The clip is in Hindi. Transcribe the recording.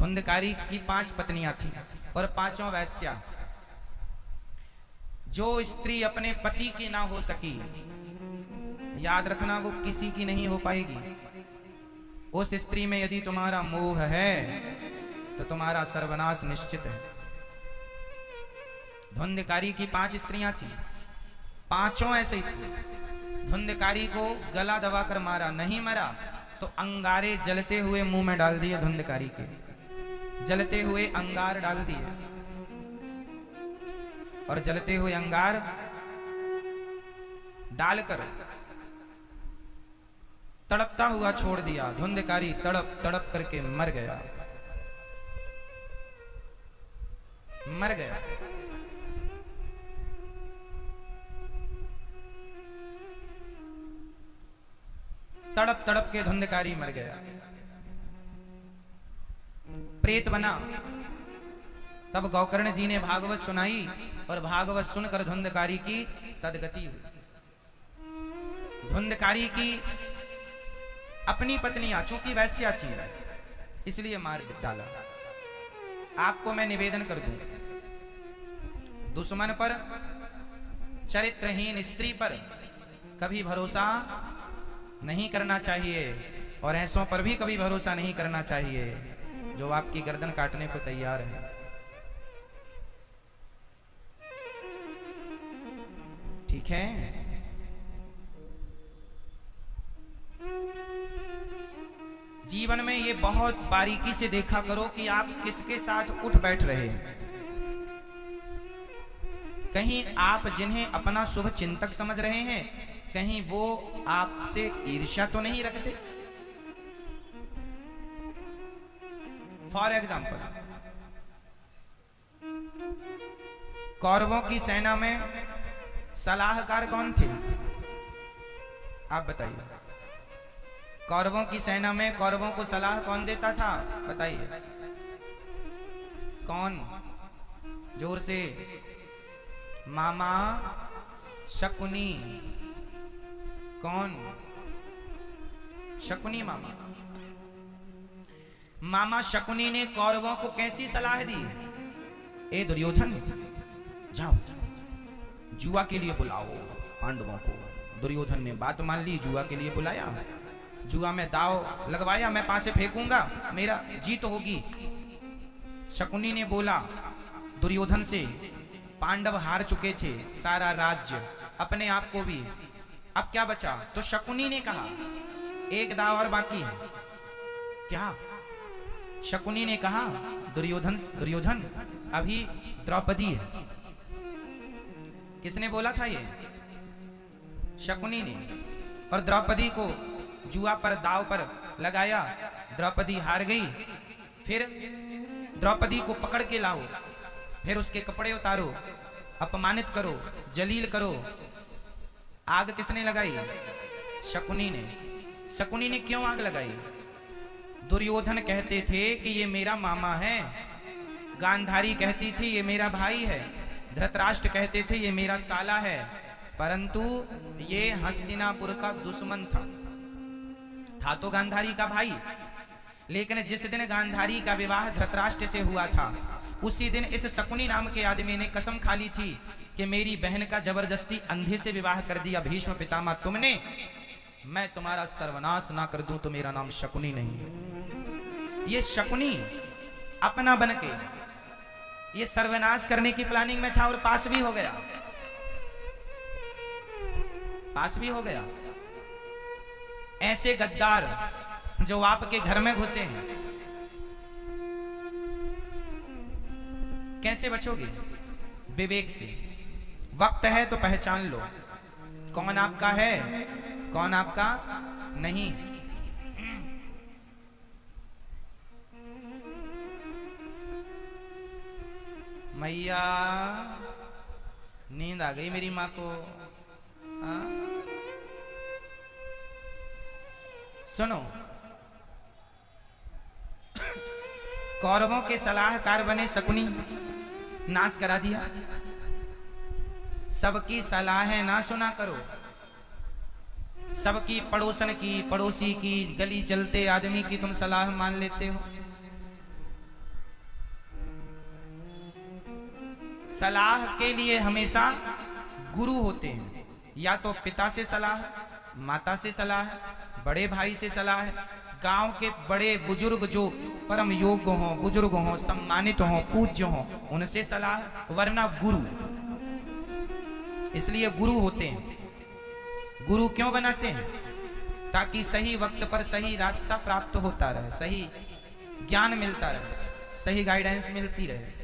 धुंधकारी की 5 पत्नियां थी और 5 वैश्या। जो स्त्री अपने पति की ना हो सकी, याद रखना वो किसी की नहीं हो पाएगी। उस स्त्री में यदि तुम्हारा मोह है तो तुम्हारा सर्वनाश निश्चित है। धुंधकारी की 5 स्त्रियां थी, 5 ऐसे ही थी। धुंधकारी को गला दबाकर मारा, नहीं मरा तो अंगारे जलते हुए मुंह में डाल दिए। धुंधकारी के जलते हुए अंगार डाल दिए और जलते हुए अंगार डालकर तड़पता हुआ छोड़ दिया। धुंधकारी तड़प तड़प करके मर गया, मर गया। तड़प तड़प के धुंधकारी मर गया, प्रेत बना। तब गौकर्ण जी ने भागवत सुनाई और भागवत सुनकर धुंधकारी की सदगति हुई। धुंधकारी की अपनी पत्नियां चूंकि वैश्या थी इसलिए मार डाला। आपको मैं निवेदन कर दूं, दुश्मन पर, चरित्रहीन स्त्री पर कभी भरोसा नहीं करना चाहिए और ऐसों पर भी कभी भरोसा नहीं करना चाहिए जो आपकी गर्दन काटने को तैयार है। ठीक है? जीवन में ये बहुत बारीकी से देखा करो कि आप किसके साथ उठ बैठ रहे हैं। कहीं आप जिन्हें अपना शुभ चिंतक समझ रहे हैं, कहीं वो आपसे ईर्ष्या तो नहीं रखते। फॉर एग्जाम्पल, कौरवों की सेना में सलाहकार कौन थे? आप बताइए। कौरवों की सेना में कौरवों को सलाह कौन देता था? बताइए कौन? जोर से। मामा शकुनी। कौन? शकुनी मामा। मामा शकुनी ने कौरवों को कैसी सलाह दी? ए दुर्योधन, जाओ जुआ के लिए बुलाओ पांडवों को। दुर्योधन ने बात मान ली, जुआ के लिए बुलाया, जुआ में दाव लगवाया, मैं पासे फेंकूंगा, मेरा जीत होगी। शकुनी ने बोला दुर्योधन से, पांडव हार चुके थे सारा राज्य, अपने आप को भी, अब क्या बचा? तो शकुनी ने कहा एक दाव और बाकी है। क्या? शकुनी ने कहा दुर्योधन, दुर्योधन अभी द्रौपदी है। किसने बोला था ये? शकुनी ने। और द्रौपदी को जुआ पर, दाव पर लगाया, द्रौपदी हार गई। फिर द्रौपदी को पकड़ के लाओ, फिर उसके कपड़े उतारो, अपमानित करो, जलील करो। आग किसने लगाई? शकुनी ने। शकुनी ने क्यों आग लगाई? दुर्योधन कहते थे कि ये मेरा मामा है, गांधारी कहती थी ये मेरा भाई है, धृतराष्ट्र कहते थे ये मेरा साला है, परंतु ये हस्तिनापुर का दुश्मन था तो गांधारी का भाई। लेकिन जिस दिन गांधारी का विवाह धृतराष्ट्र से हुआ था, उसी दिन इस शकुनी नाम के आदमी ने कसम खा ली थी कि मेरी बहन का जबरदस्ती अंधे से विवाह कर दिया भीष्म पितामह तुमने, मैं तुम्हारा सर्वनाश ना कर दूं तो मेरा नाम शकुनी नहीं। ये शकुनी अपना बन के ये सर्वनाश करने की प्लानिंग में था और पास भी हो गया, पास भी हो गया। ऐसे गद्दार जो आपके घर में घुसे हैं, कैसे बचोगे? विवेक से। वक्त है तो पहचान लो कौन आपका है, कौन आपका नहीं। मैया नींद आ गई मेरी माँ को। सुनो, कौरवों के सलाहकार बने शकुनी, नाश करा दिया। सबकी सलाहें ना सुना करो, सबकी पड़ोसन की, पड़ोसी की, गली चलते आदमी की तुम सलाह मान लेते हो। सलाह के लिए हमेशा गुरु होते हैं। या तो पिता से सलाह, माता से सलाह, बड़े भाई से सलाह, गांव के बड़े बुजुर्ग जो परम योग्य हों, बुजुर्ग हों, सम्मानित हों, पूज्य हों, उनसे सलाह, वरना गुरु। इसलिए गुरु होते हैं। गुरु क्यों बनाते हैं? ताकि सही वक्त पर सही रास्ता प्राप्त होता रहे, सही ज्ञान मिलता रहे, सही गाइडेंस मिलती रहे।